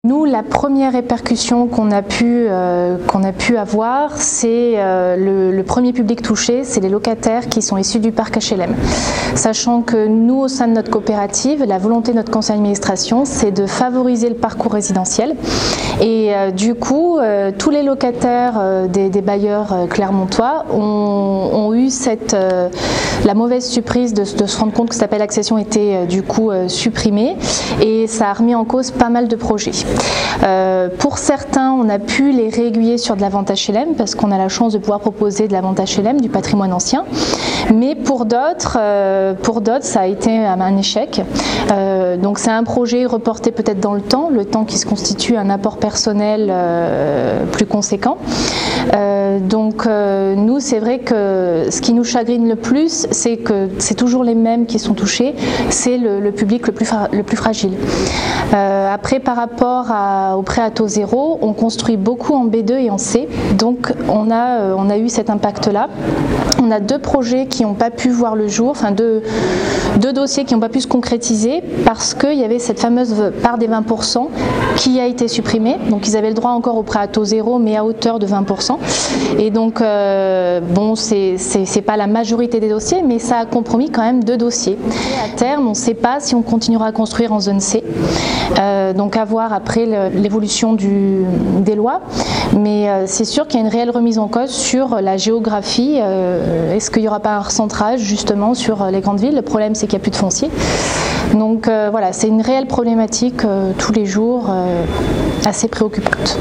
Nous, la première répercussion qu'on a pu avoir, c'est le premier public touché, c'est les locataires qui sont issus du parc HLM. Sachant que nous, au sein de notre coopérative, la volonté de notre conseil d'administration, c'est de favoriser le parcours résidentiel. Et du coup, tous les locataires des bailleurs clermontois ont eu la mauvaise surprise de se rendre compte que cette appel accession était du coup supprimée, et ça a remis en cause pas mal de projets. Pour certains, on a pu les réaiguiller sur de la vente HLM parce qu'on a la chance de pouvoir proposer de la vente HLM, du patrimoine ancien. Mais pour d'autres, ça a été un échec. Donc c'est un projet reporté peut-être dans le temps qui se constitue un apport personnel plus conséquent. Donc nous, c'est vrai que ce qui nous chagrine le plus, c'est que c'est toujours les mêmes qui sont touchés, c'est le public le plus fragile. Après, par rapport au prêt à taux zéro, on construit beaucoup en B2 et en C, donc on a eu cet impact-là. On a deux projets qui n'ont pas pu voir le jour, enfin deux dossiers qui n'ont pas pu se concrétiser parce qu'il y avait cette fameuse part des 20% qui a été supprimée. Donc ils avaient le droit encore au prêt à taux zéro, mais à hauteur de 20%. Et donc, bon, c'est pas la majorité des dossiers, mais ça a compromis quand même deux dossiers. Et à terme, on ne sait pas si on continuera à construire en zone C. Donc à voir après l'évolution des lois. Mais c'est sûr qu'il y a une réelle remise en cause sur la géographie. Est-ce qu'il n'y aura pas un recentrage justement sur les grandes villes? Le problème, c'est qu'il n'y a plus de foncier. Donc voilà, c'est une réelle problématique tous les jours assez préoccupante.